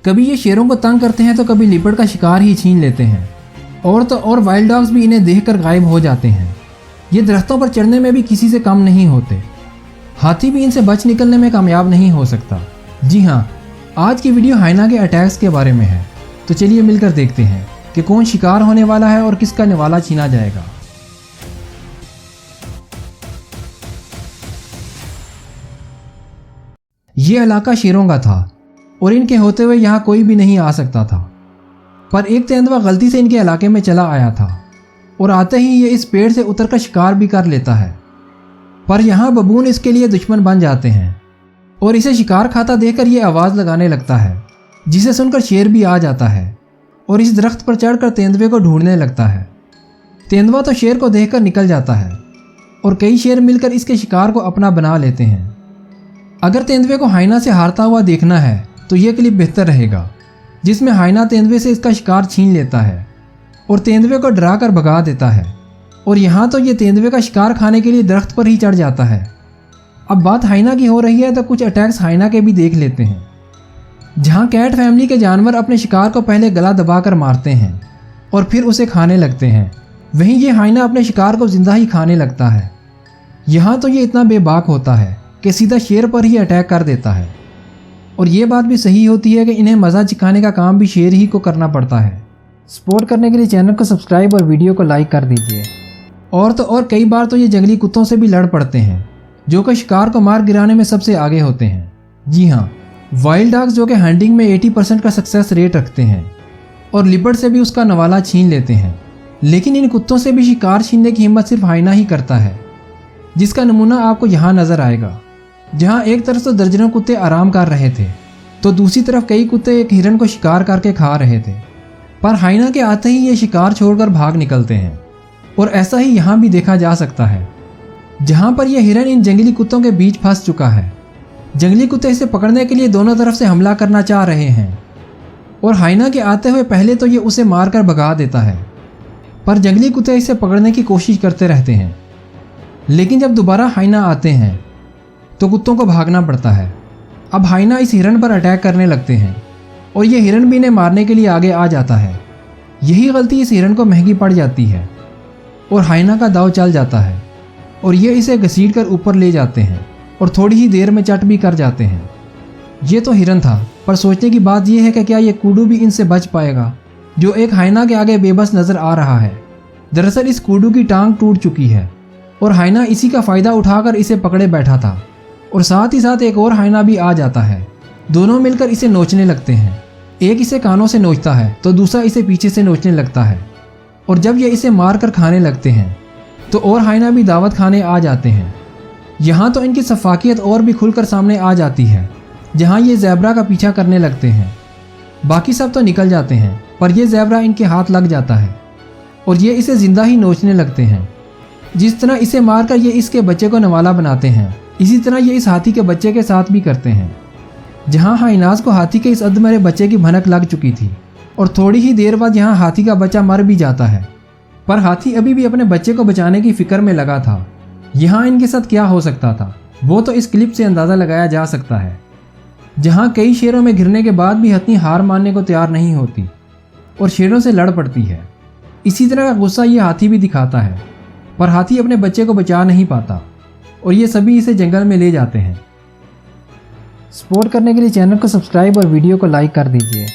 कभी ये शेरों को तंग करते हैं तो कभी लिपट का शिकार ही छीन लेते हैं। और तो और वाइल्ड डॉग्स भी इन्हें देखकर गायब हो जाते हैं। ये दरख्तों पर चढ़ने में भी किसी से कम नहीं होते। हाथी भी इनसे बच निकलने में कामयाब नहीं हो सकता। जी हाँ, आज की वीडियो हाइना के अटैक्स के बारे में है। तो चलिए मिलकर देखते हैं कि कौन शिकार होने वाला है और किसका निवाला छीना जाएगा। ये इलाका शेरों का था और इनके होते हुए यहाँ कोई भी नहीं आ सकता था। पर एक तेंदुआ गलती से इनके इलाके में चला आया था और आते ही ये इस पेड़ से उतरकर शिकार भी कर लेता है। पर यहाँ बबून इसके लिए दुश्मन बन जाते हैं और इसे शिकार खाता देखकर ये आवाज़ लगाने लगता है, जिसे सुनकर शेर भी आ जाता है और इस दरख्त पर चढ़कर तेंदुए को ढूंढने लगता है। तेंदुआ तो शेर को देखकर निकल जाता है और कई शेर मिलकर इसके शिकार को अपना बना लेते हैं। अगर तेंदुए को हाइना से हारता हुआ देखना है तो ये क्लिप बेहतर रहेगा, जिसमें हाइना तेंदुए से इसका शिकार छीन लेता है और तेंदुए को डरा कर भगा देता है। और यहाँ तो ये तेंदुए का शिकार खाने के लिए दरख्त पर ही चढ़ जाता है। अब बात हाइना की हो रही है तो कुछ अटैक्स हाइना के भी देख लेते हैं। जहाँ कैट फैमिली के जानवर अपने शिकार को पहले गला दबाकर मारते हैं और फिर उसे खाने लगते हैं, वहीं ये हाइना अपने शिकार को जिंदा ही खाने लगता है। यहाँ तो ये इतना बेबाक होता है कि सीधा शेर पर ही अटैक कर देता है। और ये बात भी सही होती है कि इन्हें मज़ा चिखाने का काम भी शेर ही को करना पड़ता है। सपोर्ट करने के लिए चैनल को सब्सक्राइब और वीडियो को लाइक कर दीजिए। और तो और कई बार तो ये जंगली कुत्तों से भी लड़ पड़ते हैं, जो कि शिकार को मार गिराने में सबसे आगे होते हैं। जी हाँ, वाइल्ड डॉग्स जो कि हंटिंग में 80% का सक्सेस रेट रखते हैं और लिपर्ड से भी उसका नवाला छीन लेते हैं। लेकिन इन कुत्तों से भी शिकार छीनने की हिम्मत सिर्फ हाइना ही करता है, जिसका नमूना आपको यहाँ नज़र आएगा। जहाँ एक तरफ तो दर्जनों कुत्ते आराम कर रहे थे तो दूसरी तरफ कई कुत्ते एक हिरन को शिकार करके खा रहे थे। पर हाइना के आते ही ये शिकार छोड़कर भाग निकलते हैं और ऐसा ही यहाँ भी देखा जा सकता है, जहाँ पर यह हिरन इन जंगली कुत्तों के बीच फंस चुका है। जंगली कुत्ते इसे पकड़ने के लिए दोनों तरफ से हमला करना चाह रहे हैं और हाइना के आते हुए पहले तो ये उसे मारकर भगा देता है, पर जंगली कुत्ते इसे पकड़ने की कोशिश करते रहते हैं। लेकिन जब दोबारा हाइना आते हैं तो कुत्तों को भागना पड़ता है। अब हाइना इस हिरन पर अटैक करने लगते हैं और ये हिरन भी इन्हें मारने के लिए आगे आ जाता है। यही गलती इस हिरन को महंगी पड़ जाती है और हाइना का दाव चल जाता है और ये इसे घसीट कर ऊपर ले जाते हैं और थोड़ी ही देर में चट भी कर जाते हैं। ये तो हिरन था, पर सोचने की बात यह है कि क्या ये कूडू भी इनसे बच पाएगा, जो एक हाइना के आगे बेबस नज़र आ रहा है। दरअसल इस कूडू की टांग टूट चुकी है और हाइना इसी का फ़ायदा उठाकर इसे पकड़े बैठा था और साथ ही साथ एक और हाइना भी आ जाता है। दोनों मिलकर इसे नोचने लगते हैं। एक इसे कानों से नोचता है तो दूसरा इसे पीछे से नोचने लगता है। और जब ये इसे मार कर खाने लगते हैं तो और हाइना भी दावत खाने आ जाते हैं। यहाँ तो इनकी सफाकियत और भी खुलकर सामने आ जाती है, जहाँ ये ज़ेब्रा का पीछा करने लगते हैं। बाकी सब तो निकल जाते हैं, पर यह ज़ेब्रा इनके हाथ लग जाता है और ये इसे ज़िंदा ही नोचने लगते हैं। जिस तरह इसे मारकर ये इसके बच्चे को नवाला बनाते हैं, इसी तरह ये इस हाथी के बच्चे के साथ भी करते हैं। जहाँ हाइनाज को हाथी के इस अधमरे बच्चे की भनक लग चुकी थी और थोड़ी ही देर बाद यहाँ हाथी का बच्चा मर भी जाता है, पर हाथी अभी भी अपने बच्चे को बचाने की फिक्र में लगा था। यहाँ इनके साथ क्या हो सकता था वो तो इस क्लिप से अंदाज़ा लगाया जा सकता है, जहाँ कई शेरों में घिरने के बाद भी हथनी हार मानने को तैयार नहीं होती और शेरों से लड़ पड़ती है। इसी तरह का गुस्सा ये हाथी भी दिखाता है, पर हाथी अपने बच्चे को बचा नहीं पाता और ये सभी इसे जंगल में ले जाते हैं। सपोर्ट करने के लिए चैनल को सब्सक्राइब और वीडियो को लाइक कर दीजिए।